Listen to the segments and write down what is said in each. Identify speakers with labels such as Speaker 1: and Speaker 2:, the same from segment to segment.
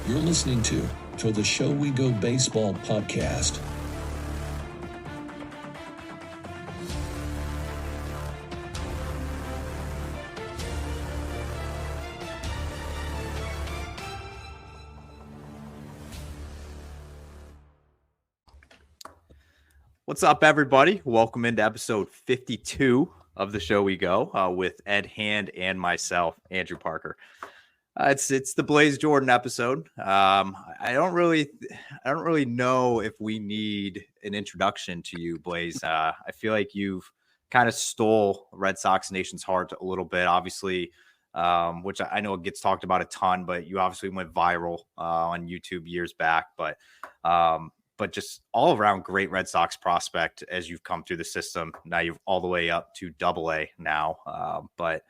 Speaker 1: You're listening to the Show We Go Baseball podcast.
Speaker 2: What's up, everybody? Welcome into episode 52 of the Show We Go with Ed Hand and myself, Andrew Parker. It's the Blaze Jordan episode. I don't really know if we need an introduction to you, Blaze. I feel like you've kind of stole Red Sox Nation's heart a little bit, obviously, which I know it gets talked about a ton, but you obviously went viral on YouTube years back. But just all around great Red Sox prospect as you've come through the system. Now you're all the way up to AA now. But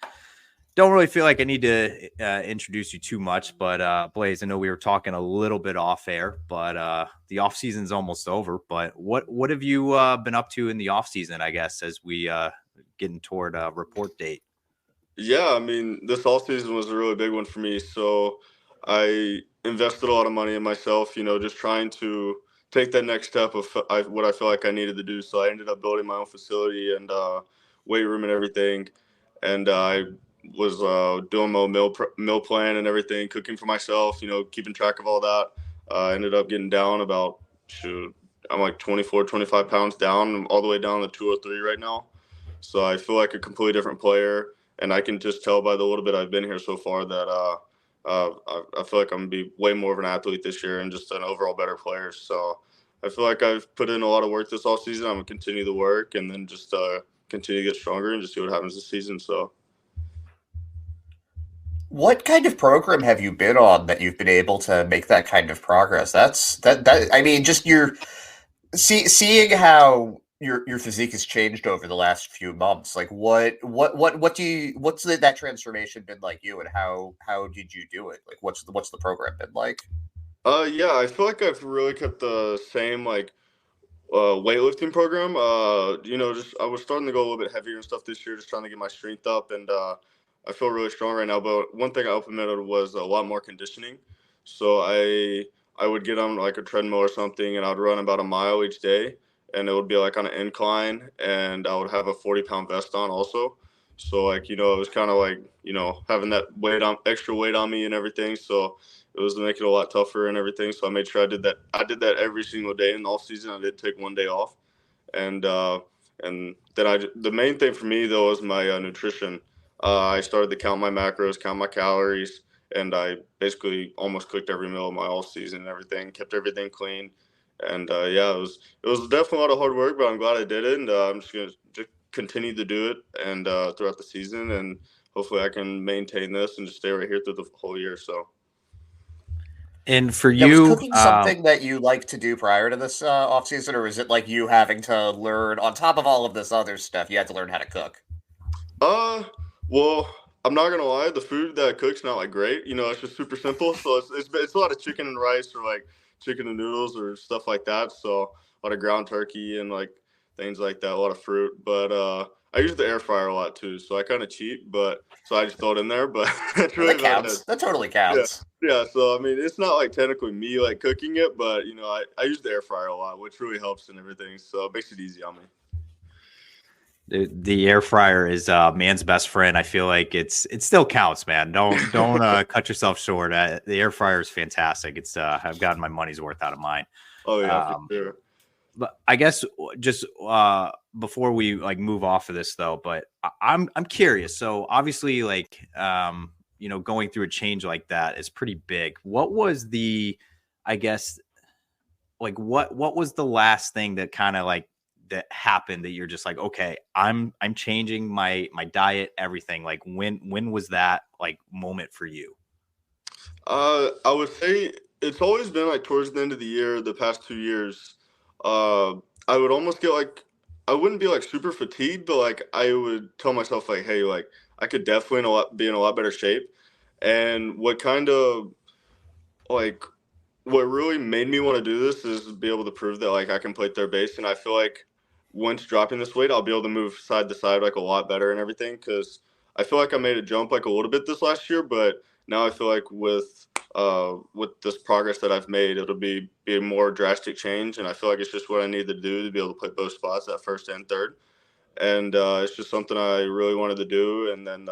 Speaker 2: don't really feel like I need to introduce you too much. But Blaze, I know we were talking a little bit off air, but the off season's almost over. But what have you been up to in the off season, I guess, as we getting toward a report date?
Speaker 3: Yeah, I mean, this all season was a really big one for me. So I invested a lot of money in myself, just trying to take that next step of what I feel like I needed to do. So I ended up building my own facility and weight room and everything. And I was doing my meal plan and everything, cooking for myself, keeping track of all that. I ended up getting down about, I'm like 24, 25 pounds down. I'm all the way down to 203 right now. So I feel like a completely different player. And I can just tell by the little bit I've been here so far that I feel like I'm going to be way more of an athlete this year and just an overall better player. So I feel like I've put in a lot of work this offseason. I'm going to continue the work and then just continue to get stronger and just see what happens this season. So,
Speaker 4: what kind of program have you been on that you've been able to make that kind of progress? I mean, just seeing how your physique has changed over the last few months. Like what's that transformation been like you, and how did you do it? Like what's the program been like?
Speaker 3: Yeah, I feel like I've really kept the same weightlifting program. Just I was starting to go a little bit heavier and stuff this year, just trying to get my strength up, and I feel really strong right now. But one thing I implemented was a lot more conditioning. So I would get on like a treadmill or something, and I'd run about a mile each day, and it would be like on an incline, and I would have a 40-pound vest on also. So it was kind of like having that extra weight on me and everything. So it was to make it a lot tougher and everything. So I made sure I did that. I did that every single day in the off season. I did take one day off, and then the main thing for me though was my nutrition. I started to count my macros, count my calories, and I basically almost cooked every meal of my off season and everything. Kept everything clean, and it was definitely a lot of hard work, but I'm glad I did it, and I'm just gonna continue to do it and throughout the season, and hopefully I can maintain this and just stay right here through the whole year. So.
Speaker 2: And for you,
Speaker 4: was cooking something that you like to do prior to this off season, or was it like you having to learn on top of all of this other stuff? You had to learn how to cook.
Speaker 3: Well, I'm not gonna lie. The food that I cook's not like great. It's just super simple. So it's a lot of chicken and rice, or like chicken and noodles, or stuff like that. So a lot of ground turkey and like things like that. A lot of fruit, but I use the air fryer a lot too. So I kind of cheat, so I just throw it in there. But it's really
Speaker 4: that counts. That totally counts.
Speaker 3: Yeah. So I mean, it's not like technically me like cooking it, but I use the air fryer a lot, which really helps and everything. So it makes it easy on me.
Speaker 2: The air fryer is man's best friend. I feel like it still counts, man. Don't cut yourself short. The air fryer is fantastic. It's I've gotten my money's worth out of mine.
Speaker 3: Oh yeah, for sure.
Speaker 2: But I guess just before we like move off of this though, but I'm curious. So obviously, like going through a change like that is pretty big. What was I guess, like what was the last thing that kind of like that happened that you're just like, okay, I'm changing my diet, everything? Like when was that like moment for you?
Speaker 3: I would say it's always been like towards the end of the year, the past 2 years. I would almost get like, I wouldn't be like super fatigued, but like I would tell myself like, hey, like I could definitely be in a lot better shape. And what really made me want to do this is be able to prove that like I can play third base. And I feel like once dropping this weight, I'll be able to move side to side like a lot better and everything. Cause I feel like I made a jump like a little bit this last year, but now I feel like with with this progress that I've made, it'll be a more drastic change, and I feel like it's just what I need to do to be able to play both spots, at first and third. And it's just something I really wanted to do. And then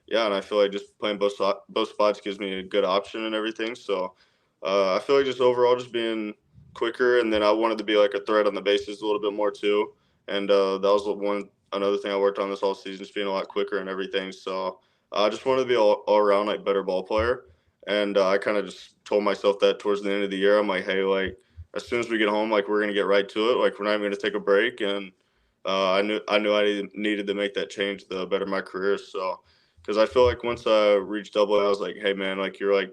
Speaker 3: yeah, and I feel like just playing both spots gives me a good option and everything. So I feel like just overall just being quicker, and then I wanted to be like a threat on the bases a little bit more too. And that was another thing I worked on this whole season, just being a lot quicker and everything. So I just wanted to be all around like better ball player. And I kind of just told myself that towards the end of the year, I'm like, hey, like as soon as we get home, like we're gonna get right to it. Like we're not even gonna take a break. And I knew I needed to make that change to better my career. So, because I feel like once I reached double A, I was like, hey man, like you're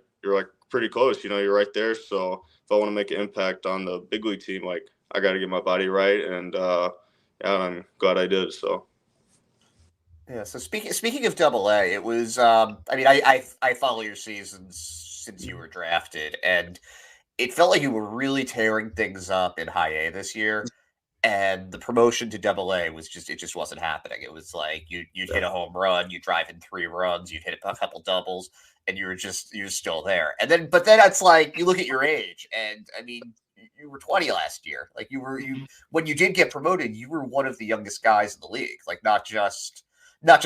Speaker 3: pretty close. You know, you're right there. So if I want to make an impact on the big league team, like I got to get my body right. And yeah, I'm glad I did. So.
Speaker 4: Yeah. So speaking of Double A, it was. I mean, I follow your seasons since you were drafted, and it felt like you were really tearing things up in High A this year. And the promotion to Double A was just wasn't happening. It was like you'd hit a home run, you drive in 3 runs, you'd hit a couple doubles, and you're still there. But then it's like you look at your age, and I mean, you were 20 last year. Like you when you did get promoted, you were one of the youngest guys in the league. Like not just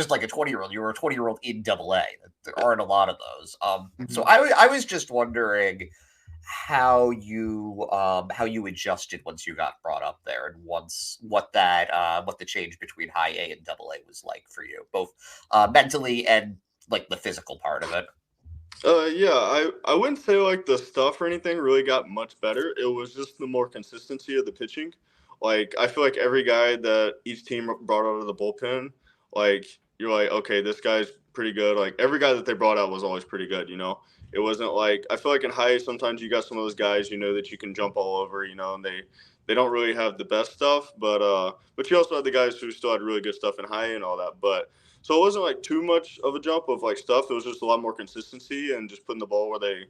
Speaker 4: like a 20-year-old. You were a 20-year-old in Double A. There aren't a lot of those. So I was just wondering how you adjusted once you got brought up there, and once what the change between High A and Double A was like for you, both mentally and like the physical part of it.
Speaker 3: Yeah, I wouldn't say like the stuff or anything really got much better. It was just the more consistency of the pitching. Like I feel like every guy that each team brought out of the bullpen, like you're like, okay, this guy's pretty good. Like every guy that they brought out was always pretty good, you know. It wasn't like I feel like in high sometimes you got some of those guys, you know, that you can jump all over, you know, and they don't really have the best stuff, but you also had the guys who still had really good stuff in high and all that. But so it wasn't like too much of a jump of like stuff. It was just a lot more consistency and just putting the ball where they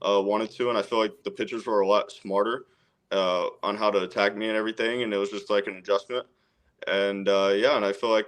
Speaker 3: wanted to. And I feel like the pitchers were a lot smarter on how to attack me and everything. And it was just like an adjustment. And yeah, and I feel like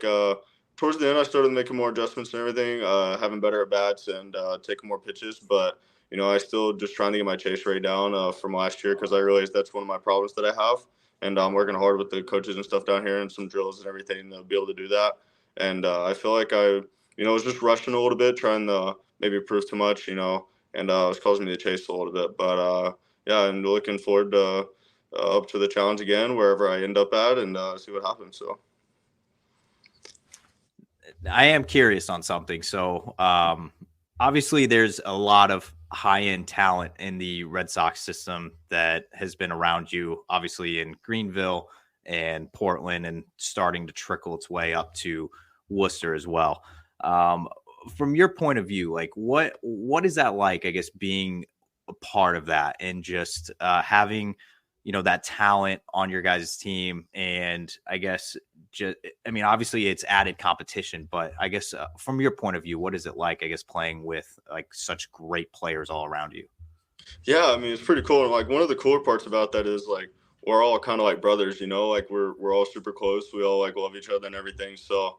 Speaker 3: towards the end, I started making more adjustments and everything, having better at bats and taking more pitches. But you know, I still just trying to get my chase rate down from last year, because I realized that's one of my problems that I have. And I'm working hard with the coaches and stuff down here and some drills and everything to be able to do that. And I feel like was just rushing a little bit, trying to maybe prove too much, you know, and it was causing me to chase a little bit. But yeah, and looking forward to up to the challenge again, wherever I end up at, and see what happens. So.
Speaker 2: I am curious on something. So obviously there's a lot of high-end talent in the Red Sox system that has been around you, obviously in Greenville and Portland, and starting to trickle its way up to Worcester as well. From your point of view, like what is that like, I guess, being a part of that and just having, you know, that talent on your guys' team? And I guess obviously it's added competition, but I guess from your point of view, what is it like, I guess, playing with like such great players all around you?
Speaker 3: Yeah, I mean, it's pretty cool. And like one of the cooler parts about that is like we're all kind of like brothers, you know, like we're all super close. We all like love each other and everything. So,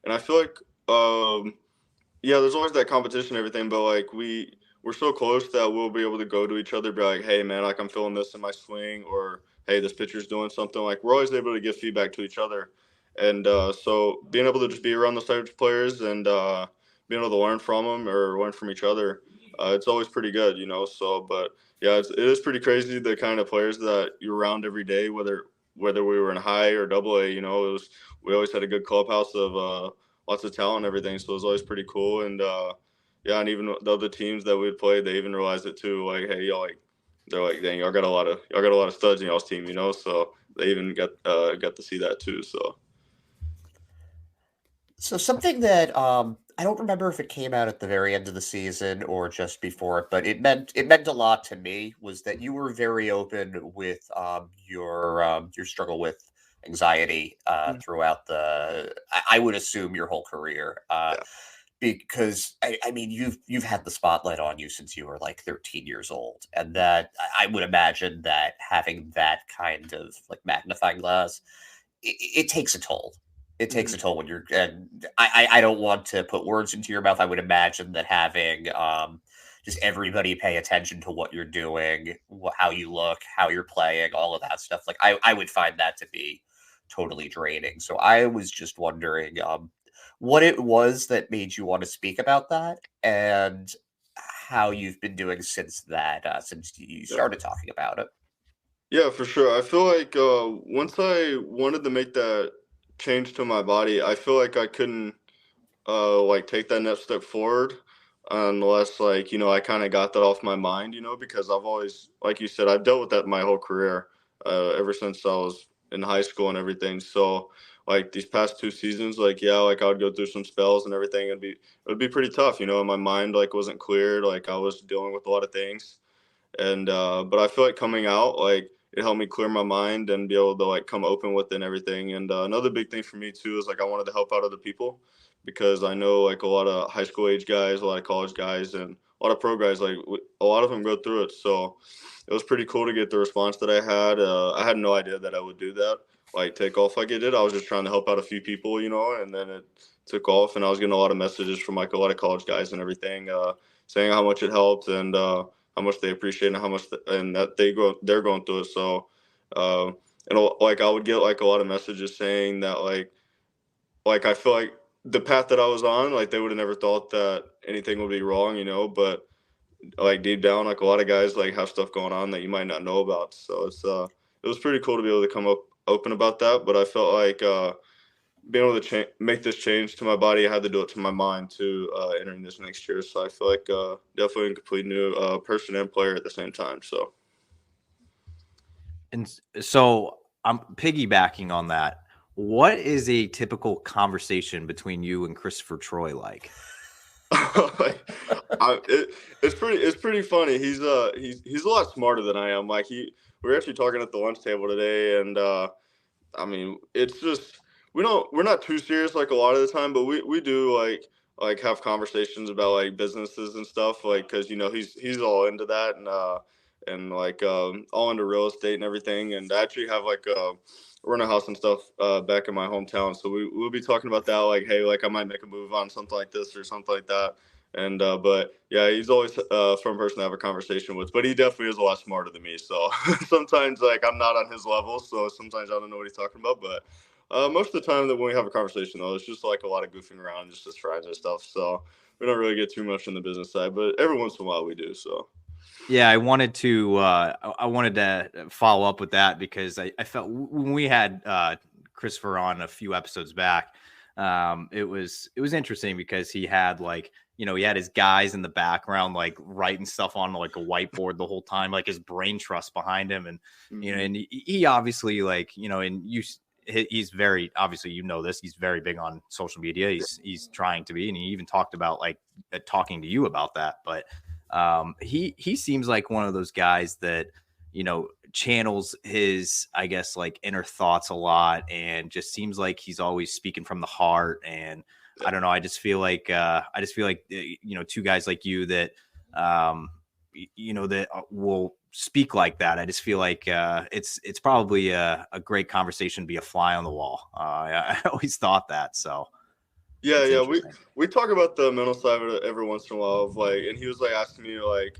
Speaker 3: and I feel like yeah, there's always that competition and everything, but like we're so close that we'll be able to go to each other, be like, hey man, like I'm feeling this in my swing, or hey, this pitcher's doing something. Like we're always able to give feedback to each other. And so being able to just be around those types of players and being able to learn from them or learn from each other, it's always pretty good, you know. So, but yeah, it is pretty crazy the kind of players that you're around every day, whether we were in high or double A. You know, we always had a good clubhouse of lots of talent and everything. So it was always pretty cool. And yeah, and even the other teams that we'd play, they even realized it too. Like, hey, y'all, like they're like, dang, y'all got a lot of studs in y'all's team, you know. So they even got to see that too.
Speaker 4: So something that I don't remember if it came out at the very end of the season or just before it, but it meant a lot to me, was that you were very open with your struggle with anxiety throughout I would assume your whole career.
Speaker 3: Yeah.
Speaker 4: Because I mean you've had the spotlight on you since you were like 13 years old, and that I would imagine that having that kind of like magnifying glass, it takes a toll. It takes a toll when you're, and I don't want to put words into your mouth. I would imagine that having just everybody pay attention to what you're doing, how you look, how you're playing, all of that stuff. Like I would find that to be totally draining. So I was just wondering what it was that made you want to speak about that, and how you've been doing since since you started talking about it.
Speaker 3: Yeah, for sure. I feel like once I wanted to make that change to my body, I feel like I couldn't like take that next step forward unless like I kind of got that off my mind, because I've always, like you said, I've dealt with that my whole career, ever since I was in high school and everything. So like these past 2 seasons, like yeah, like I would go through some spells and everything. It would be pretty tough, and my mind like wasn't cleared, like I was dealing with a lot of things. And but I feel like coming out, like it helped me clear my mind and be able to like come open with it and everything. And another big thing for me too is like I wanted to help out other people, because I know like a lot of high school age guys, a lot of college guys, and a lot of pro guys, like a lot of them go through it. So it was pretty cool to get the response that I had. I had no idea that I would do that, like take off like it did. I was just trying to help out a few people, and then it took off, and I was getting a lot of messages from like a lot of college guys and everything, saying how much it helped, and how much they appreciate it, and how much and that they're going through it. So and like I would get like a lot of messages saying that like I feel like the path that I was on, like they would have never thought that anything would be wrong, but like deep down, like a lot of guys like have stuff going on that you might not know about. So it was pretty cool to be able to come up open about that. But I felt like being able to make this change to my body, I had to do it to my mind too, entering this next year. So I feel like definitely a complete new person and player at the same time. So.
Speaker 2: And so I'm piggybacking on that. What is a typical conversation between you and Christopher Troy like?
Speaker 3: It's pretty funny. He's a lot smarter than I am. Like we were actually talking at the lunch table today, and I mean, it's just we're not too serious like a lot of the time, but we do like have conversations about like businesses and stuff, like because he's all into that, and like all into real estate and everything. And I actually have like rent a house and stuff back in my hometown, so we'll be talking about that, like hey, like I might make a move on something like this or something like that. And but yeah, he's always a fun person to have a conversation with, but he definitely is a lot smarter than me. So sometimes like I'm not on his level, so sometimes I don't know what he's talking about. But most of the time that when we have a conversation though, it's just like a lot of goofing around, just as friends and stuff. So we don't really get too much on the business side, but every once in a while we do. So.
Speaker 2: Yeah, I wanted to follow up with that because I felt when we had Christopher on a few episodes back, it was interesting because he had like, he had his guys in the background, like writing stuff on like a whiteboard the whole time, like his brain trust behind him. And, and he obviously like, and he's very, obviously, this, he's very big on social media. He's trying to be, and he even talked about like talking to you about that. But he seems like one of those guys that, channels his, I guess, like inner thoughts a lot, and just seems like he's always speaking from the heart. And I don't know, I just feel like two guys like you that that will speak like that. I just feel like it's probably a great conversation to be a fly on the wall. I always thought that. So
Speaker 3: yeah, we talk about the mental side of it every once in a while, of like, and he was like asking me like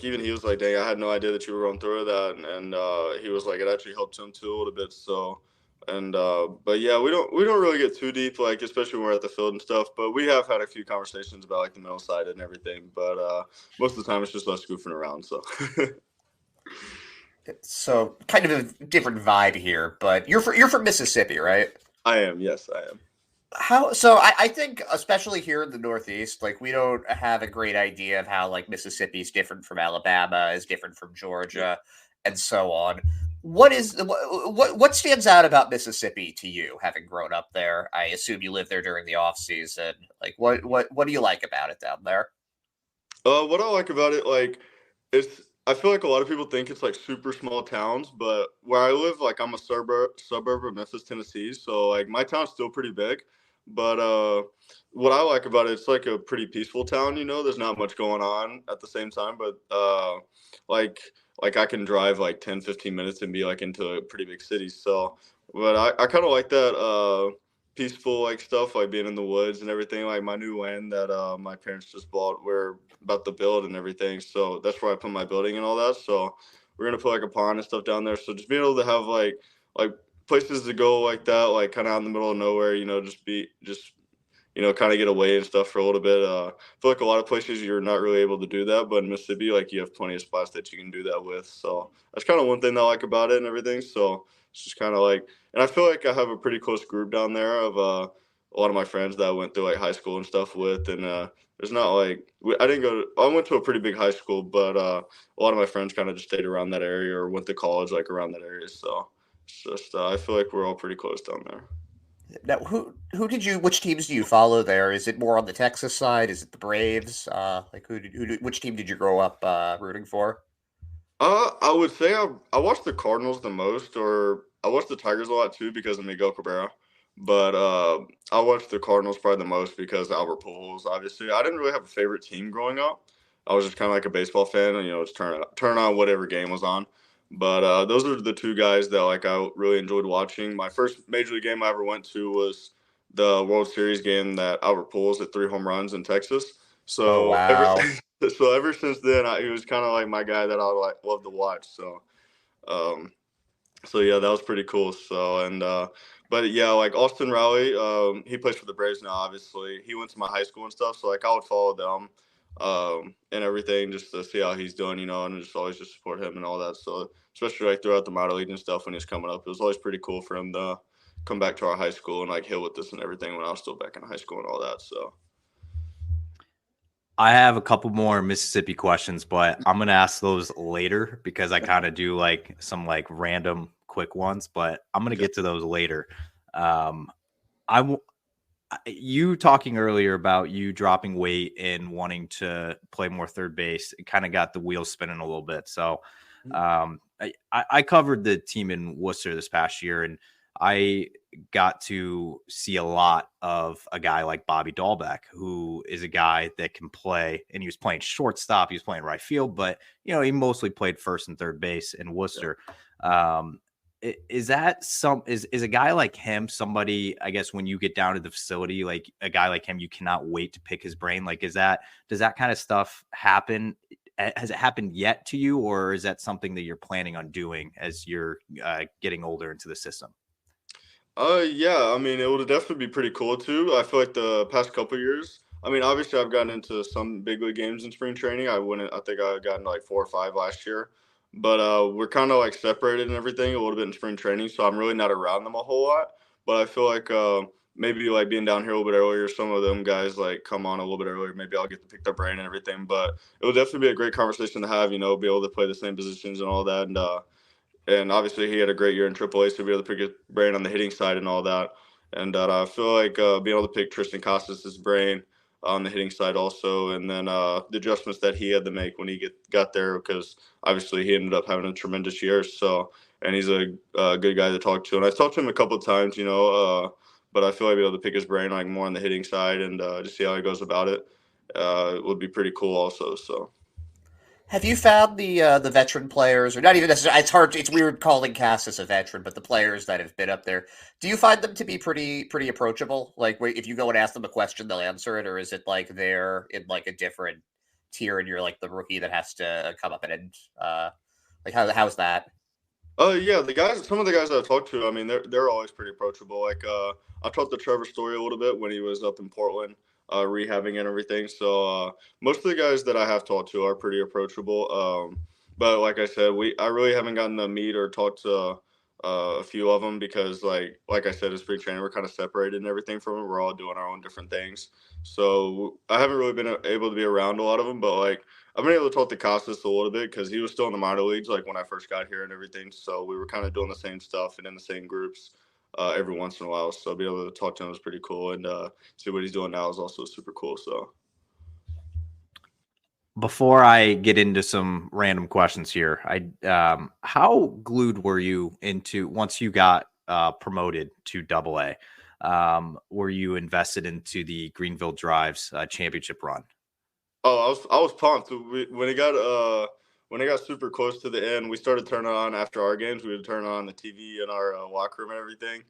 Speaker 3: even he was like, dang, I had no idea that you were going through that, and he was like, it actually helped him too a little bit. So, and but yeah, we don't really get too deep, like especially when we're at the field and stuff. But we have had a few conversations about like the mental side and everything. But most of the time, it's just us goofing around. So.
Speaker 4: So kind of a different vibe here, but you're from Mississippi, right?
Speaker 3: I am. Yes, I am.
Speaker 4: I think especially here in the Northeast, like we don't have a great idea of how like Mississippi is different from Alabama, is different from Georgia, and so on. What stands out about Mississippi to you, having grown up there? I assume you lived there during the off season. Like what do you like about it down there?
Speaker 3: What I like about it, like, I feel like a lot of people think it's like super small towns, but where I live, like, I'm a suburb of Memphis, Tennessee, so like my town's still pretty big. But what I like about it, it's like a pretty peaceful town. There's not much going on at the same time, but like I can drive like 10, 15 minutes and be like into a pretty big city. So, but I kind of like that. peaceful like stuff, like being in the woods and everything. Like my new land that my parents just bought, we're about to build and everything. So that's where I put my building and all that. So we're gonna put like a pond and stuff down there. So just being able to have like places to go like that, like kind of out in the middle of nowhere, just kind of get away and stuff for a little bit. I feel like a lot of places you're not really able to do that, but in Mississippi, like you have plenty of spots that you can do that with. So that's kind of one thing that I like about it and everything. So it's just kind of like, and I feel like I have a pretty close group down there of a lot of my friends that I went through like high school and stuff with. And there's not like, I went to a pretty big high school, but a lot of my friends kind of just stayed around that area or went to college like around that area. So it's just, I feel like we're all pretty close down there.
Speaker 4: Now, which teams do you follow there? Is it more on the Texas side? Is it the Braves? Like which team did you grow up rooting for?
Speaker 3: I would say I watched the Cardinals the most, or I watched the Tigers a lot too because of Miguel Cabrera. But I watched the Cardinals probably the most because of Albert Pujols. Obviously, I didn't really have a favorite team growing up. I was just kind of like a baseball fan, and just turn on whatever game was on. But those are the two guys that like I really enjoyed watching. My first major league game I ever went to was the World Series game that Albert Pujols hit 3 home runs in Texas.
Speaker 4: Oh
Speaker 3: So
Speaker 4: wow.
Speaker 3: ever since then, he was kind of like my guy that I like love to watch. Um, so yeah, that was pretty cool. But yeah, like Austin Riley, he plays for the Braves now. Obviously, he went to my high school and stuff. So like I would follow them, and everything just to see how he's doing, and just always just support him and all that. So especially like throughout the minor league and stuff when he's coming up, it was always pretty cool for him to come back to our high school and like hit with us and everything when I was still back in high school and all that. So.
Speaker 2: I have a couple more Mississippi questions, but I'm going to ask those later because I kind of do like some like random quick ones, but I'm going to get to those later. You talking earlier about you dropping weight and wanting to play more third base, it kind of got the wheels spinning a little bit. So I covered the team in Worcester this past year, and I got to see a lot of a guy like Bobby Dahlbeck, who is a guy that can play, and he was playing shortstop, he was playing right field, but he mostly played first and third base in Worcester. Is a guy like him somebody, I guess, when you get down to the facility, like a guy like him, you cannot wait to pick his brain? Like, does that kind of stuff happen? Has it happened yet to you, or is that something that you're planning on doing as you're getting older into the system?
Speaker 3: Yeah, I mean, it would definitely be pretty cool too. I feel like the past couple years, I mean, obviously I've gotten into some big league games in spring training. I think I got into like 4 or 5 last year, but we're kind of like separated and everything a little bit in spring training, so I'm really not around them a whole lot. But I feel like maybe like being down here a little bit earlier, some of them guys like come on a little bit earlier. Maybe I'll get to pick their brain and everything. But it would definitely be a great conversation to have. Be able to play the same positions and all that, and obviously he had a great year in AAA, so be able to pick his brain on the hitting side and all that. And I feel like being able to pick Tristan Casas' brain on the hitting side also, and then the adjustments that he had to make when he got there, because obviously he ended up having a tremendous year. So, and he's a good guy to talk to, and I've talked to him a couple of times, but I feel like being able to pick his brain like more on the hitting side and just see how he goes about it would be pretty cool also. So.
Speaker 4: Have you found the veteran players, or not even necessarily? It's weird calling Cassis a veteran, but the players that have been up there, do you find them to be pretty approachable? Like, if you go and ask them a question, they'll answer it, or is it like they're in like a different tier, and you're like the rookie that has to come up and like how's that?
Speaker 3: Oh yeah, some of the guys I've talked to, I mean, they're always pretty approachable. Like I talked to Trevor Story a little bit when he was up in Portland, rehabbing and everything. So most of the guys that I have talked to are pretty approachable. But like I said, I really haven't gotten to meet or talk to a few of them because like I said, in spring training we're kind of separated and everything from it. We're all doing our own different things. So I haven't really been able to be around a lot of them. But like I've been able to talk to Costas a little bit because he was still in the minor leagues like when I first got here and everything. So we were kind of doing the same stuff and in the same groups every once in a while. So being able to talk to him was pretty cool, and see what he's doing now is also super cool. So
Speaker 2: Before I get into some random questions here, how glued were you into once you got promoted to Double A? Were you invested into the Greenville Drives championship run?
Speaker 3: Oh, I was pumped when it got super close to the end. We started turning on after our games. We would turn on the TV in our locker room and everything,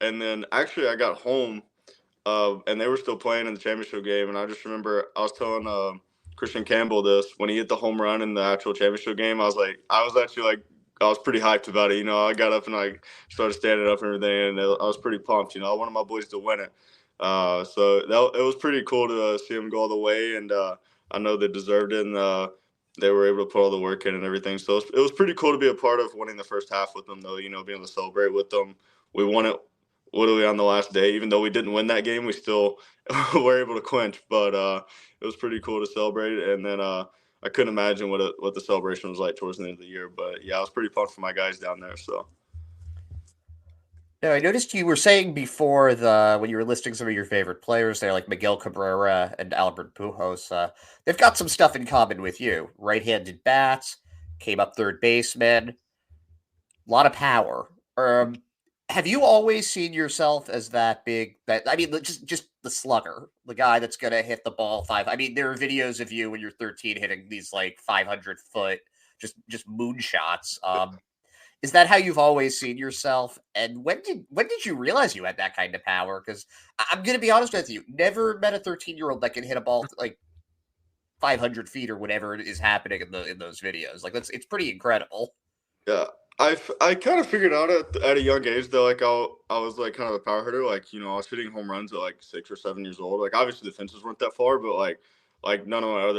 Speaker 3: and then actually I got home, and they were still playing in the championship game, and I just remember I was telling Christian Campbell this when he hit the home run in the actual championship game. I was actually like, I was pretty hyped about it. I got up and like started standing up and everything, and I was pretty pumped. I wanted my boys to win it. It was pretty cool to see them go all the way, and I know they deserved it, and they were able to put all the work in and everything. So it was pretty cool to be a part of winning the first half with them, though. Being able to celebrate with them. We won it literally on the last day, even though we didn't win that game. We still were able to clinch, but it was pretty cool to celebrate. And then I couldn't imagine what the celebration was like towards the end of the year. But yeah, I was pretty pumped for my guys down there. So.
Speaker 4: Now, I noticed you were saying before when you were listing some of your favorite players there, like Miguel Cabrera and Albert Pujols, they've got some stuff in common with you. Right-handed bats, came up third baseman, a lot of power. Have you always seen yourself as that big? Just the slugger, the guy that's gonna hit the ball five. I mean, there are videos of you when you're 13 hitting these like 500-foot just moonshots. Is that how you've always seen yourself? And when did you realize you had that kind of power? Because I'm going to be honest with you, never met a 13-year-old that can hit a ball like 500 feet or whatever is happening in those videos. Like it's pretty incredible.
Speaker 3: Yeah, I kind of figured out at a young age that like I was like kind of a power hitter. Like I was hitting home runs at like 6 or 7 years old. Like obviously the fences weren't that far, but like none of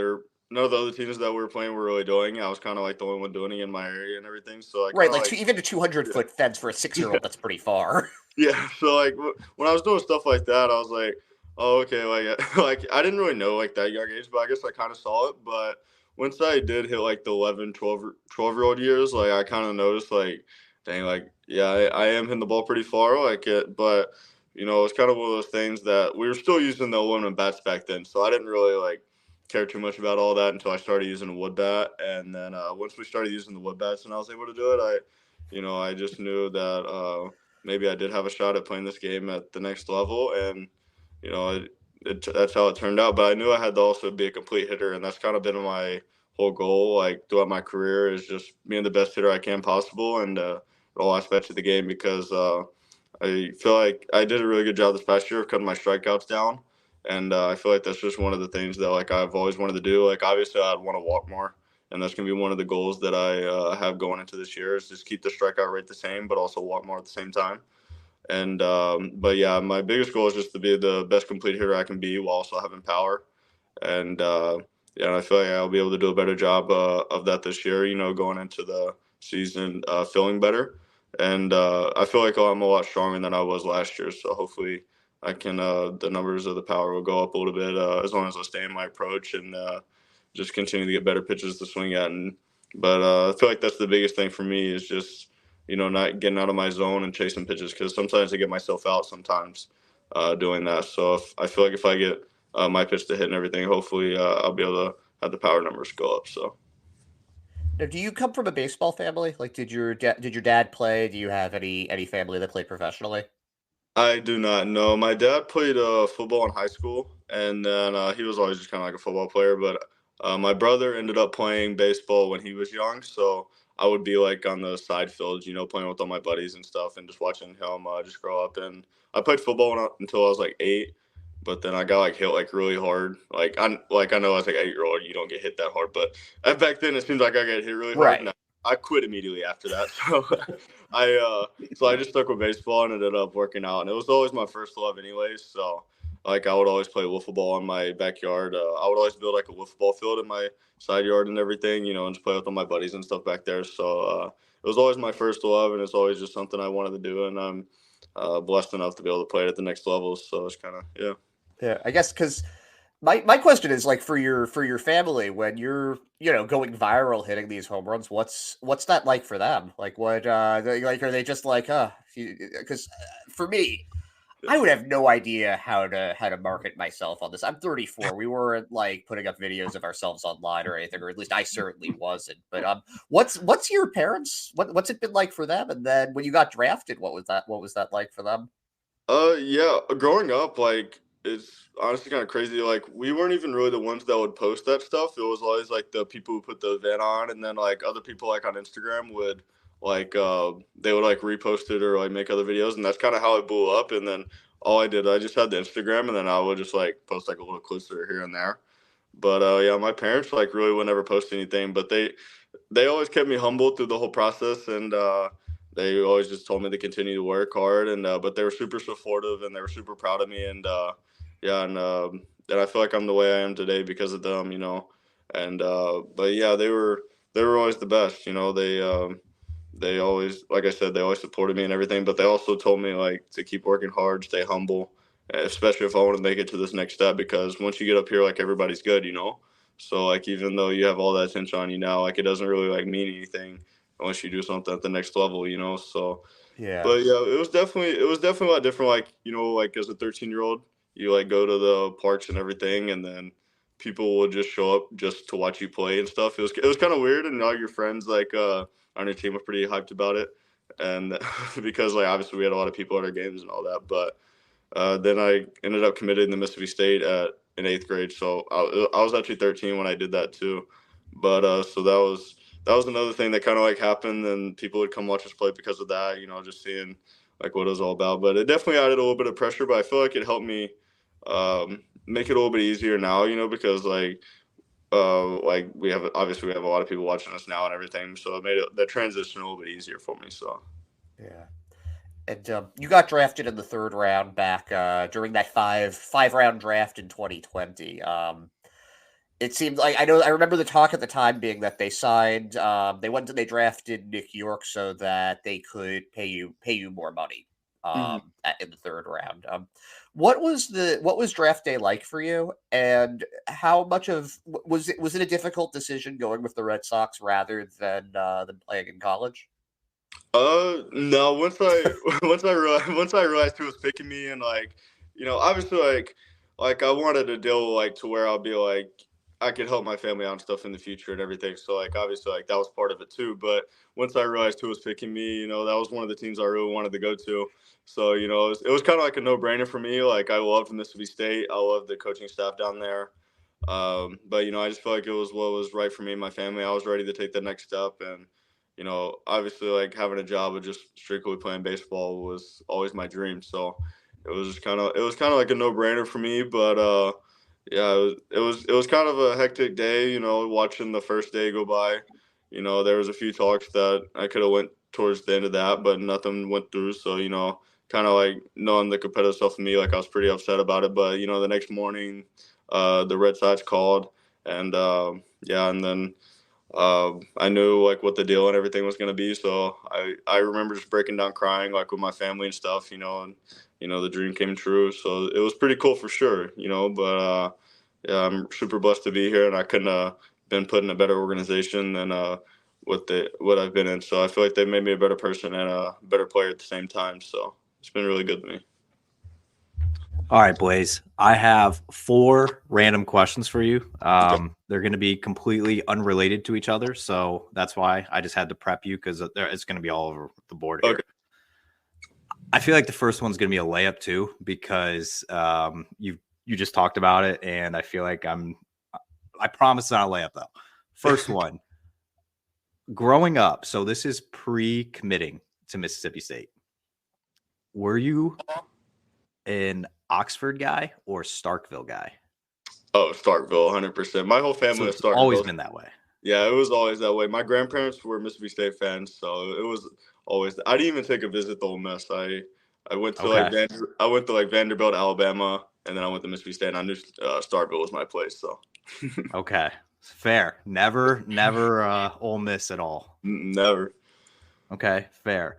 Speaker 3: the other teams that we were playing were really doing. I was kind of like the only one doing it in my area and everything. So I
Speaker 4: right,
Speaker 3: like
Speaker 4: even a 200-foot fence for a 6-year-old, that's pretty far.
Speaker 3: yeah. So like when I was doing stuff like that, I was like, oh okay, like like I didn't really know like that young age, but I guess I kind of saw it. But once I did hit like the 11, 12-year-old years, like I kind of noticed like, dang, like yeah, I am hitting the ball pretty far, like it, but it's kind of one of those things that we were still using the aluminum bats back then, so I didn't really like care too much about all that until I started using a wood bat, and then once we started using the wood bats and I was able to do it, I just knew that maybe I did have a shot at playing this game at the next level, and that's how it turned out. But I knew I had to also be a complete hitter, and that's kind of been my whole goal, like throughout my career, is just being the best hitter I can possible, and all aspects of the game. Because I feel like I did a really good job this past year of cutting my strikeouts down, and I feel like that's just one of the things that like I've always wanted to do. Like obviously, I'd want to walk more, and that's gonna be one of the goals that I have going into this year is just keep the strikeout rate the same, but also walk more at the same time. And but yeah, my biggest goal is just to be the best complete hitter I can be while also having power. And yeah, I feel like I'll be able to do a better job of that this year. Going into the season, feeling better. And I feel like I'm a lot stronger than I was last year. So hopefully, I can. The numbers of the power will go up a little bit as long as I stay in my approach and just continue to get better pitches to swing at. But I feel like that's the biggest thing for me is just not getting out of my zone and chasing pitches because sometimes I get myself out sometimes doing that. So I feel like if I get my pitch to hit and everything, hopefully I'll be able to have the power numbers go up. So.
Speaker 4: Now, do you come from a baseball family? Like, did your dad play? Do you have any family that played professionally?
Speaker 3: I do not know. My dad played football in high school, and then he was always just kind of like a football player. But my brother ended up playing baseball when he was young, so I would be like on the side fields, playing with all my buddies and stuff, and just watching him just grow up. And I played football until I was like 8, but then I got like hit like really hard. I know as like 8-year-old you don't get hit that hard, but back then it seems like I got hit really hard.
Speaker 4: Right.
Speaker 3: I quit immediately after that. So I just stuck with baseball and ended up working out. And it was always my first love anyways. So like I would always play wiffle ball in my backyard. I would always build like a wiffle ball field in my side yard and everything, and just play with all my buddies and stuff back there. So it was always my first love, and it's always just something I wanted to do. And I'm blessed enough to be able to play it at the next level. So it's kind of, yeah.
Speaker 4: Yeah, I guess because my question is like for your family when you're going viral hitting these home runs, what's that like for them? Like what are they just like because for me, I would have no idea how to market myself on this. I'm 34. We weren't like putting up videos of ourselves online or anything, or at least I certainly wasn't. But what's your parents? What's it been like for them? And then when you got drafted, what was that like for them?
Speaker 3: Yeah, growing up, like it's honestly kind of crazy. Like we weren't even really the ones that would post that stuff. It was always like the people who put the event on, and then like other people like on Instagram would like they would like repost it or like make other videos, and that's kind of how it blew up. And then all I did, I just had the Instagram, and then I would just like post like a little clips here and there. But yeah, my parents like really would never post anything, but they always kept me humble through the whole process, and they always just told me to continue to work hard. And but they were super supportive, and they were super proud of me. And yeah, and I feel like I'm the way I am today because of them, you know. And but yeah, they were always the best, you know. They always, like I said, they always supported me and everything, but they also told me like to keep working hard, stay humble, especially if I want to make it to this next step, because once you get up here, like everybody's good, you know. So like even though you have all that attention on you now, like it doesn't really like mean anything unless you do something at the next level, you know. So
Speaker 4: Yeah.
Speaker 3: but yeah, it was definitely a lot different. Like, you know, like as a 13-year-old, you like go to the parks and everything, and then people will just show up just to watch you play and stuff. It was kind of weird, and all your friends like on your team were pretty hyped about it, and because like obviously we had a lot of people at our games and all that. But then I ended up committed to Mississippi State in 8th grade, so I was actually 13 when I did that too. But so that was another thing that kind of like happened, and people would come watch us play because of that. You know, just seeing like what it was all about. But it definitely added a little bit of pressure. But I feel like it helped me make it a little bit easier now. You know, because like we have a lot of people watching us now and everything, so it made the transition a little bit easier for me. So.
Speaker 4: Yeah. And you got drafted in the third round back during that five round draft in 2020. It seemed like I remember the talk at the time being that they drafted Nick York so that they could pay you more money
Speaker 3: Mhm.
Speaker 4: in the third round. What was draft day like for you, and how much of was it a difficult decision going with the Red Sox rather than playing in college?
Speaker 3: No. Once I once I realized who was picking me, and like, you know, obviously like I wanted a deal like to where I'll be like I could help my family out and stuff in the future and everything. So like obviously like that was part of it too. But once I realized who was picking me, you know, that was one of the teams I really wanted to go to. So you know, it was kind of like a no brainer for me. Like I loved Mississippi State. I loved the coaching staff down there. But you know, I just felt like it was what was right for me and my family. I was ready to take the next step, and you know, obviously, like having a job of just strictly playing baseball was always my dream. So it was kind of like a no brainer for me. But yeah, it was kind of a hectic day. You know, watching the first day go by. You know, there was a few talks that I could have went towards the end of that, but nothing went through. So you know, kind of like knowing the competitive stuff in me, like I was pretty upset about it. But you know, the next morning, the Red Sox called, and yeah, and then I knew like what the deal and everything was going to be. So I remember just breaking down crying like with my family and stuff, you know, and you know the dream came true. So it was pretty cool for sure, you know. But yeah, I'm super blessed to be here, and I couldn't have been put in a better organization than what I've been in. So I feel like they made me a better person and a better player at the same time. So it's been really good to me.
Speaker 2: All right, Blaze. I have 4 random questions for you. They're going to be completely unrelated to each other, so that's why I just had to prep you because it's going to be all over the board here.
Speaker 3: Okay.
Speaker 2: I feel like the first one's going to be a layup too because you just talked about it, and I feel like I promise it's not a layup though. First one, growing up. So this is pre-committing to Mississippi State. Were you an Oxford guy or Starkville guy?
Speaker 3: Oh, Starkville, 100%. My whole family
Speaker 2: So
Speaker 3: was
Speaker 2: it's
Speaker 3: Starkville.
Speaker 2: always been that way.
Speaker 3: Yeah, it was always that way. My grandparents were Mississippi State fans, so it was always. I didn't even take a visit to Ole Miss. I went to
Speaker 2: Okay.
Speaker 3: I went to like Vanderbilt, Alabama, and then I went to Mississippi State. And I knew Starkville was my place. So
Speaker 2: Okay. Fair. Never Ole Miss at all.
Speaker 3: never.
Speaker 2: Okay, fair.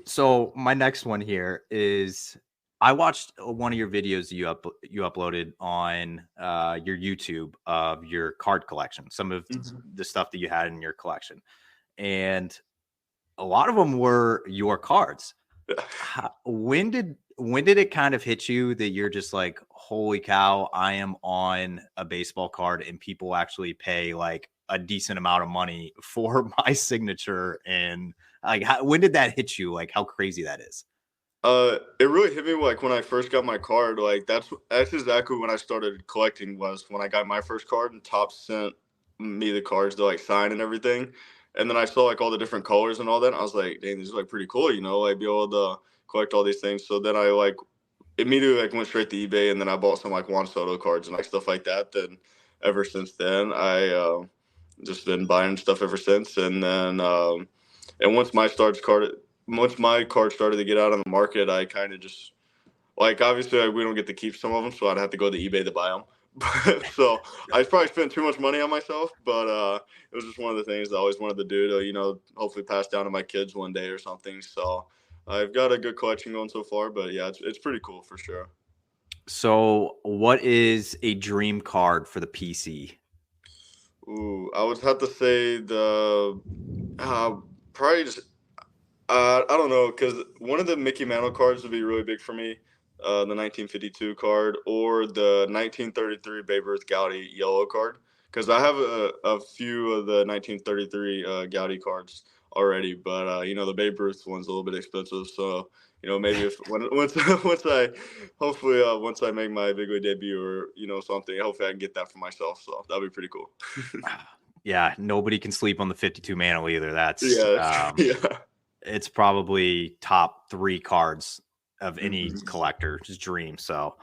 Speaker 2: So my next one here is I watched one of your videos you uploaded on your YouTube of your card collection, some of the stuff that you had in your collection, and a lot of them were your cards. When did it kind of hit you that you're just like, holy cow, I am on a baseball card and people actually pay like a decent amount of money for my signature? And like, when did that hit you? Like how crazy that is?
Speaker 3: It really hit me like when I first got my card. Like that's exactly when I started collecting, was when I got my first card and Topps sent me the cards to like sign and everything. And then I saw like all the different colors and all that. And I was like, dang, these are like pretty cool, like be able to collect all these things. So then I like immediately like went straight to eBay, and then I bought some like Juan Soto cards and like stuff like that. Then ever since then, I just been buying stuff ever since. And then and once my card started to get out on the market, I kind of just like obviously like, we don't get to keep some of them, so I'd have to go to eBay to buy them. So I probably spent too much money on myself, but it was just one of the things I always wanted to do to hopefully pass down to my kids one day or something. So I've got a good collection going so far, but yeah, it's pretty cool for sure.
Speaker 2: So what is a dream card for the PC?
Speaker 3: Ooh, I would have to say the probably just I don't know, because one of the Mickey Mantle cards would be really big for me, the 1952 card or the 1933 Babe Ruth Gaudy yellow card, because I have a few of the 1933 Gaudy cards already, but the Babe Ruth one's a little bit expensive, so maybe if once once I make my big league debut or something, hopefully I can get that for myself, so that'd be pretty cool.
Speaker 2: Yeah, nobody can sleep on the 52 Mantle either. That's
Speaker 3: yeah.
Speaker 2: It's probably top 3 cards of any collector's dream. So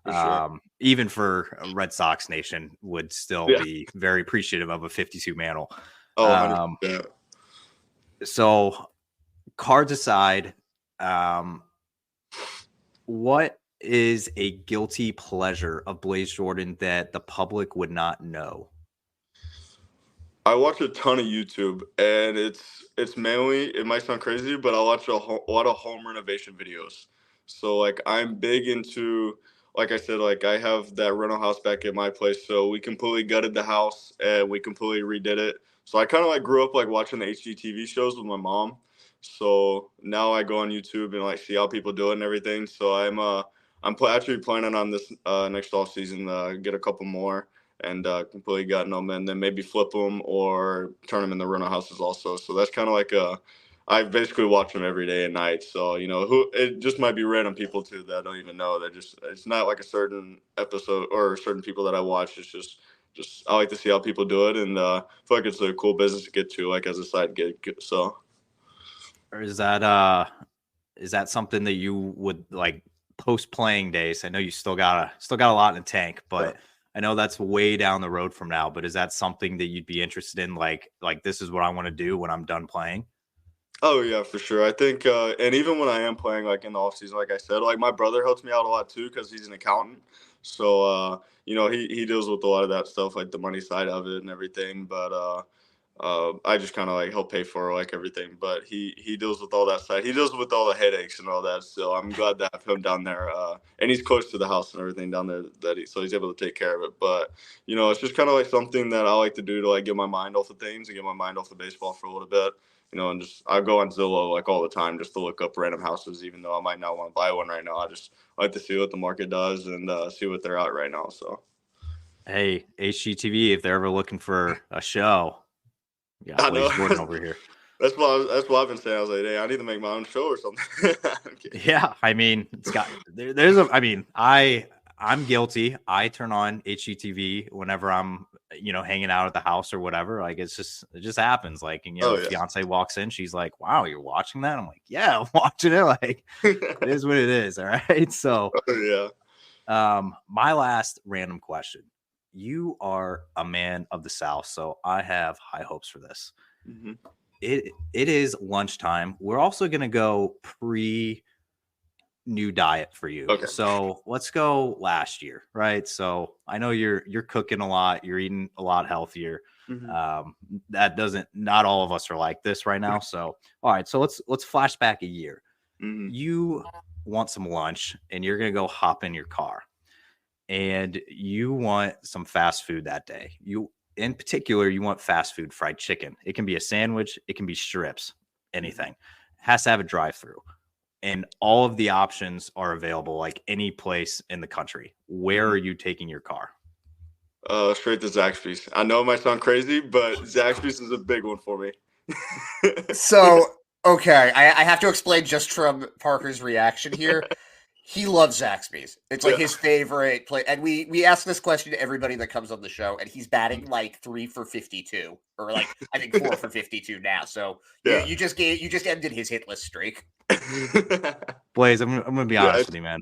Speaker 3: Sure.
Speaker 2: even for a Red Sox Nation would still be very appreciative of a 52 Mantle.
Speaker 3: Oh, 100%.
Speaker 2: So cards aside, what is a guilty pleasure of Blaze Jordan that the public would not know?
Speaker 3: I watch a ton of YouTube, and it's mainly, it might sound crazy, but I watch a lot of home renovation videos. So like I'm big into, like I said, like I have that rental house back at my place, so we completely gutted the house and we completely redid it. So I kind of like grew up like watching the HGTV shows with my mom. So now I go on YouTube and like see how people do it and everything. So actually planning on this next off season get a couple more and completely gotten them, and then maybe flip them or turn them into rental houses also. So that's kind of like I basically watch them every day and night. So it just might be random people too that I don't even know. That just it's not like a certain episode or certain people that I watch. It's just I like to see how people do it, and I feel like it's a cool business to get to, like as a side gig. So,
Speaker 2: or is that something that you would like post playing days? I know you still got a lot in the tank, but I know that's way down the road from now, but is that something that you'd be interested in? Like this is what I want to do when I'm done playing?
Speaker 3: Oh yeah, for sure. I think, and even when I am playing, like in the off season, like I said, like my brother helps me out a lot too because he's an accountant. So, he deals with a lot of that stuff, like the money side of it and everything. But I just kind of like help pay for like everything. But he deals with all that side. He deals with all the headaches and all that. So I'm glad to have him down there. And he's close to the house and everything down there so he's able to take care of it. But it's just kind of like something that I like to do to like get my mind off of things and get my mind off of baseball for a little bit. And just I go on Zillow like all the time just to look up random houses, even though I might not want to buy one right now. I just like to see what the market does and see what they're at right now. So,
Speaker 2: hey, HGTV, if they're ever looking for a show, yeah, Blaze Jordan over here.
Speaker 3: That's what I've been saying. I was like, hey, I need to make my own show or something.
Speaker 2: Yeah, I mean, it's got I'm guilty. I turn on HGTV whenever I'm hanging out at the house or whatever. Like it just happens. Like, and fiance walks in, she's like, wow, you're watching that? I'm like, yeah, I'm watching it. Like it is what it is. All right. So my last random question. You are a man of the South, so I have high hopes for this.
Speaker 3: Mm-hmm.
Speaker 2: It is lunchtime. We're also gonna go new diet for you.
Speaker 3: Okay.
Speaker 2: So let's go last year, right? So I know you're cooking a lot, you're eating a lot healthier. Mm-hmm. Not all of us are like this right now. So all right, so let's flash back a year. Mm-hmm. You want some lunch and you're gonna go hop in your car and you want some fast food that day. In particular, you want fast food fried chicken. It can be a sandwich, it can be strips, anything. It has to have a drive-through. And all of the options are available, like any place in the country. Where are you taking your car?
Speaker 3: Straight to Zaxby's. I know it might sound crazy, but Zaxby's is a big one for me.
Speaker 4: So, okay, I have to explain just from Parker's reaction here. He loves Zaxby's. It's like his favorite play. And we ask this question to everybody that comes on the show, and he's batting like 3 for 52, or like I think 4 for 52 now. So you just ended his hitless streak.
Speaker 2: Blaze, I'm gonna be honest with you, man.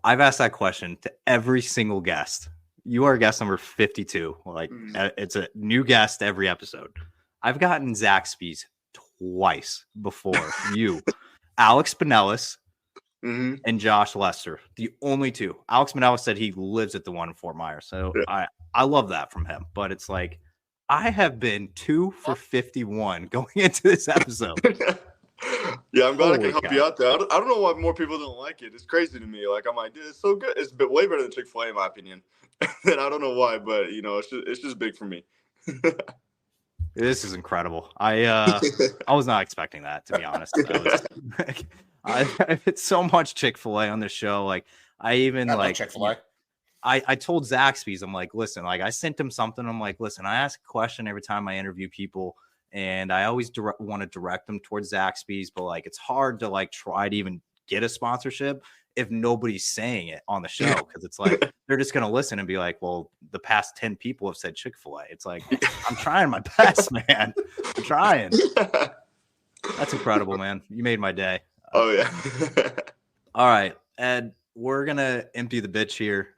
Speaker 2: I've asked that question to every single guest. You are guest number 52. Like it's a new guest every episode. I've gotten Zaxby's twice before you, Alex Spinellis. And Josh Lester, the only two. Alex Manella said he lives at the one in Fort Myers. So I love that from him. But it's like, I have been 2 for 51 going into this episode.
Speaker 3: Yeah, I'm glad I can help you out there. I don't know why more people don't like it. It's crazy to me. Like, I'm like, dude, it's so good. It's way better than Chick-fil-A, in my opinion. And I don't know why, but, you know, it's just big for me.
Speaker 2: This is incredible. I was not expecting that, to be honest. I've hit so much Chick-fil-A on this show. Like, I like
Speaker 4: Chick-fil-A.
Speaker 2: I told Zaxby's, I'm like, listen, like I sent him something. I'm like, listen, I ask a question every time I interview people, and I always want to direct them towards Zaxby's, but like it's hard to like try to even get a sponsorship if nobody's saying it on the show, because it's like they're just gonna listen and be like, well, the past 10 people have said Chick-fil-A. It's like I'm trying my best, man. I'm trying. That's incredible, man. You made my day.
Speaker 3: Oh yeah.
Speaker 2: All right, Ed, we're gonna empty the bitch here.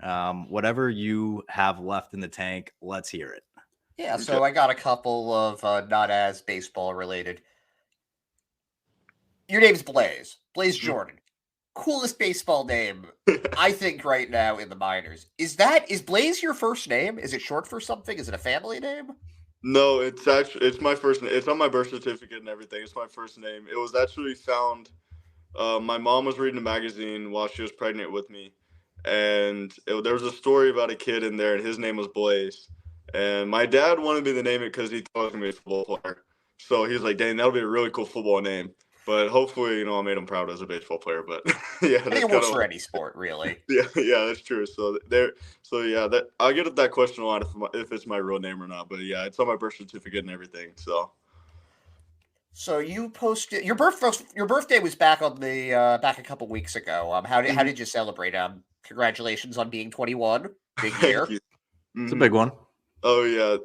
Speaker 2: Whatever you have left in the tank, let's hear it.
Speaker 4: Yeah, so I got a couple of not as baseball related. Your name's Blaze Jordan. Coolest baseball name, I think, right now in the minors. Is Blaze your first name? Is it short for something? Is it a family name?
Speaker 3: No, it's my first name. It's on my birth certificate and everything. It's my first name. It was actually found. My mom was reading a magazine while she was pregnant with me, and there was a story about a kid in there, and his name was Blaze. And my dad wanted me to name it because he thought I was going to be a football player. So he was like, dang, that'll be a really cool football name. But hopefully, you know, I made him proud as a baseball player. But yeah,
Speaker 4: I think it works for any sport, really.
Speaker 3: Yeah, that's true. So I get that question a lot if it's my real name or not. But yeah, it's on my birth certificate and everything. So
Speaker 4: you posted your birthday was back on the back a couple weeks ago. How did you celebrate? Congratulations on being 21. Big year.
Speaker 2: It's a big one.
Speaker 3: Oh yeah,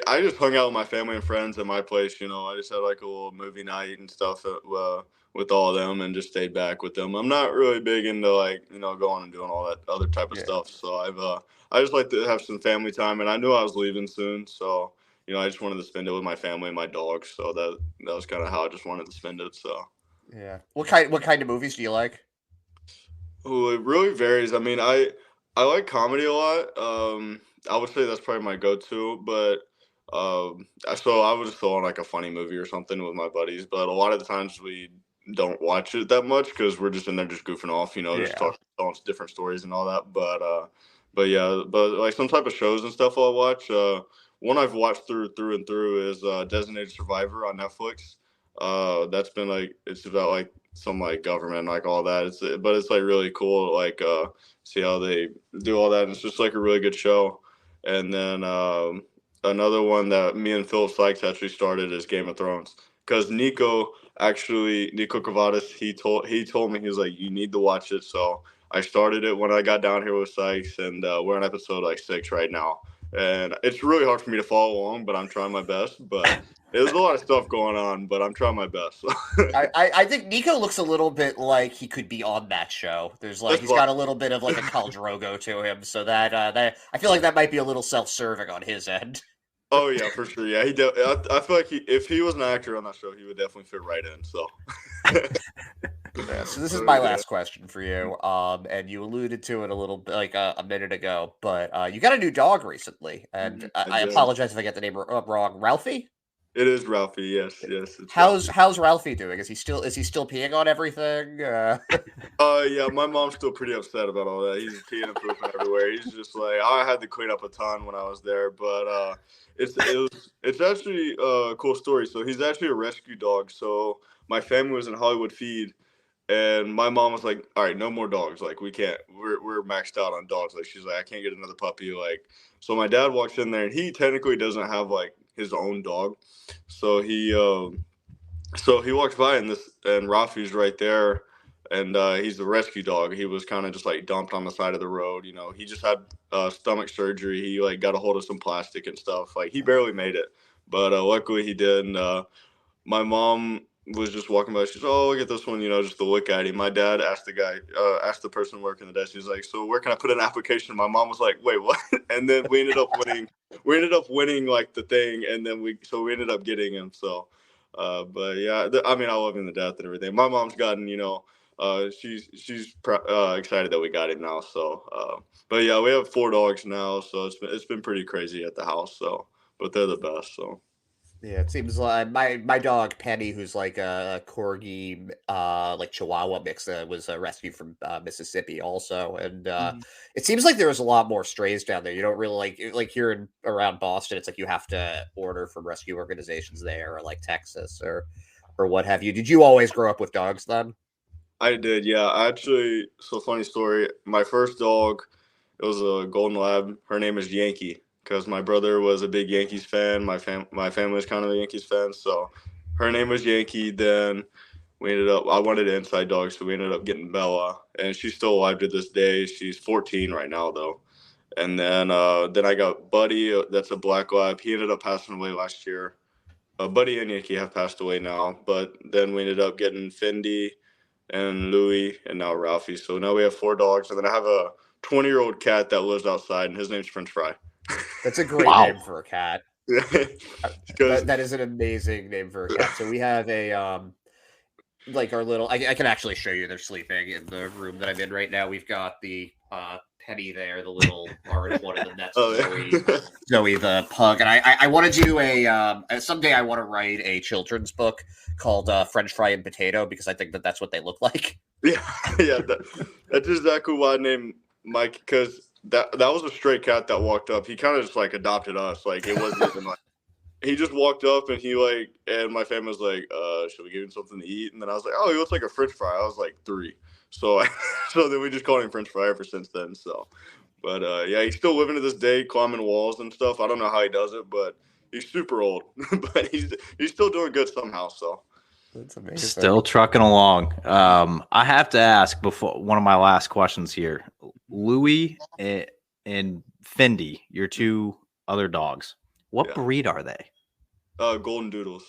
Speaker 3: I just hung out with my family and friends at my place. You know, I just had like a little movie night and stuff with all of them, and just stayed back with them. I'm not really big into like, you know, going and doing all that other type of stuff. So I just like to have some family time, and I knew I was leaving soon, so you know, I just wanted to spend it with my family and my dog. So that was kind of how I just wanted to spend it. So
Speaker 4: yeah, what kind of movies do you like?
Speaker 3: Oh, it really varies. I mean, I like comedy a lot. I would say that's probably my go-to, but so I would just throw on like a funny movie or something with my buddies. But a lot of the times we don't watch it that much because we're just in there just goofing off, you know, just telling different stories and all that. But like some type of shows and stuff I'll watch. One I've watched through and through is Designated Survivor on Netflix. That's been like, it's about like some like government, like all that. But it's like really cool, like see how they do all that. And it's just like a really good show. And then another one that me and Philip Sykes actually started is Game of Thrones, because Nico Cavadas, he told me, he was like, you need to watch it. So I started it when I got down here with Sykes, and we're on episode like 6 right now. And it's really hard for me to follow along, but I'm trying my best. But there's a lot of stuff going on, but I'm trying my best.
Speaker 4: I think Nico looks a little bit like he could be on that show. He's got a little bit of like a Khal Drogo to him, so that I feel like that might be a little self-serving on his end.
Speaker 3: Oh yeah, for sure. Yeah, I feel like if he was an actor on that show, he would definitely fit right in. So.
Speaker 4: Yeah, so this is my last question for you. And you alluded to it a little bit, like a minute ago, but you got a new dog recently, and I apologize if I get the name wrong. Ralphie?
Speaker 3: It is Ralphie. Yes.
Speaker 4: How's Ralphie doing? Is he still peeing on everything?
Speaker 3: Yeah, my mom's still pretty upset about all that. He's peeing and pooping everywhere. He's just like, I had to clean up a ton when I was there, but it's actually a cool story. So he's actually a rescue dog. So my family was in Hollywood Feed, and my mom was like, all right, no more dogs. Like, we can't, we're maxed out on dogs. Like, she's like, I can't get another puppy. Like, so my dad walks in there, and he technically doesn't have like his own dog. So he walks by, and Rafi's right there. and he's a rescue dog. He was kind of just like dumped on the side of the road. You know, he just had stomach surgery. He like got a hold of some plastic and stuff. Like he barely made it, but luckily he did. And my mom was just walking by. She's, oh, look at this one, you know, just to look at him. My dad asked asked the person working the desk. He's like, so where can I put an application? My mom was like, wait, what? And then we ended up winning. We ended up winning like the thing, and then we ended up getting him. So, but yeah, I mean, I love him to death and everything. My mom's gotten, you know, she's excited that we got him now. So, but yeah, we have 4 dogs now, so it's been pretty crazy at the house. So, but they're the best. So.
Speaker 4: Yeah, it seems like my dog Penny, who's like a corgi, like Chihuahua mix, was rescued from Mississippi also, and it seems like there was a lot more strays down there. You don't really like here around Boston. It's like you have to order from rescue organizations there, or like Texas, or what have you. Did you always grow up with dogs then?
Speaker 3: I did, yeah. Actually, so funny story. My first dog, it was a golden lab. Her name is Yankee because my brother was a big Yankees fan. My family is kind of a Yankees fan, so her name was Yankee. Then I wanted an inside dog, so we ended up getting Bella, and she's still alive to this day. She's 14 right now, though. And then I got Buddy. That's a black lab. He ended up passing away last year. Buddy and Yankee have passed away now, but then we ended up getting Fendi and Louie, and now Ralphie. So now we have 4 dogs, and then I have a 20-year-old cat that lives outside, and his name's French Fry.
Speaker 4: That's a great
Speaker 2: Wow.
Speaker 4: name for a cat.
Speaker 3: Yeah.
Speaker 4: That is an amazing name for a cat. So we have a like our little. I can actually show you. They're sleeping in the room that I'm in right now. We've got the Penny there, the little orange one, and then that's Zoe the pug. And I want to do someday I want to write a children's book called French Fry and Potato, because I think that's what they look like.
Speaker 3: Yeah, that's exactly why I named Mike, because that was a stray cat that walked up. He kind of just like adopted us. Like it wasn't even like he just walked up and and my family was like, should we give him something to eat? And then I was like, oh, he looks like a French fry. I was like 3. So then we just called him French Fry ever since then. So, but yeah, he's still living to this day, climbing walls and stuff. I don't know how he does it, but he's super old, but he's still doing good somehow. So
Speaker 4: that's amazing.
Speaker 2: Still trucking along. I have to ask before one of my last questions here. Louie and Fendi, your 2 other dogs. What breed are they?
Speaker 3: Golden Doodles.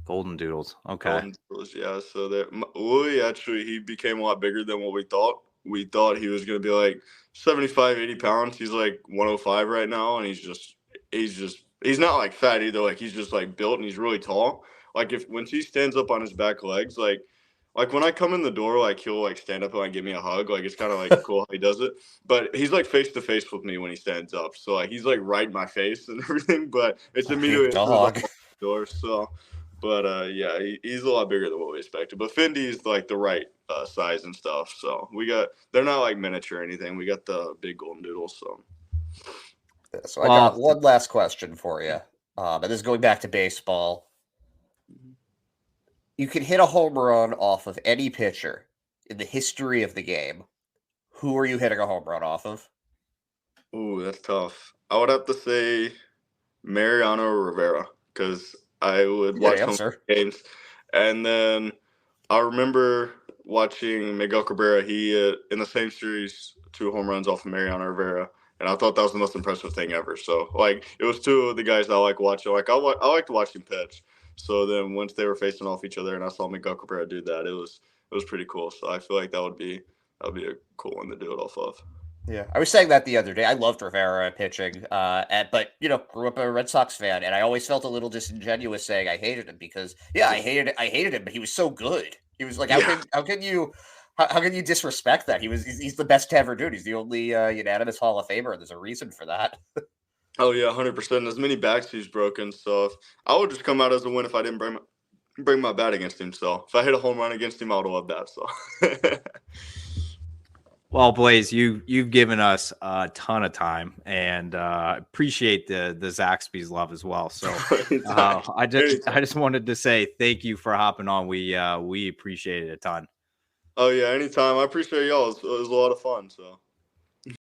Speaker 2: Golden Doodles. Okay.
Speaker 3: Golden Doodles, yeah. So Louie, actually, he became a lot bigger than what we thought. We thought he was going to be like 75, 80 pounds. He's like 105 right now, and he's not like fat either. Like he's just like built, and he's really tall. Like when he stands up on his back legs, like when I come in the door, like he'll like stand up and like give me a hug. Like it's kind of like cool how he does it. But he's like face to face with me when he stands up. So like he's like right in my face and everything. But it's immediately
Speaker 4: dog.
Speaker 3: Door. So, but yeah, he's a lot bigger than what we expected. But Fendi's like the right size and stuff. So they're not like miniature or anything. We got the big golden doodles. So.
Speaker 4: Yeah, so I got one last question for you. And this is going back to baseball. You can hit a home run off of any pitcher in the history of the game. Who are you hitting a home run off of?
Speaker 3: Ooh, that's tough. I would have to say Mariano Rivera, because I would watch some games. And then I remember watching Miguel Cabrera. He in the same series 2 home runs off of Mariano Rivera. And I thought that was the most impressive thing ever. So, like, it was 2 of the guys I like watching. Like, I like to watch him pitch. So then once they were facing off each other and I saw Miguel Cabrera do that, it was pretty cool. So I feel like that would be a cool one to do it off of.
Speaker 4: Yeah, I was saying that the other day. I loved Rivera pitching, but grew up a Red Sox fan, and I always felt a little disingenuous saying I hated him because I hated him, but he was so good. He was like, how can you disrespect that? He's the best to ever do it. He's the only unanimous Hall of Famer. There's a reason for that.
Speaker 3: Oh yeah, 100%. As many backs he's broken, so I would just come out as a win if I didn't bring my bat against him. So if I hit a home run against him, I would love that. So.
Speaker 2: Well, Blaze, you've given us a ton of time, and appreciate the Zaxby's love as well. So I just wanted to say thank you for hopping on. We appreciate it a ton.
Speaker 3: Oh yeah, anytime. I appreciate y'all. It was a lot of fun. So.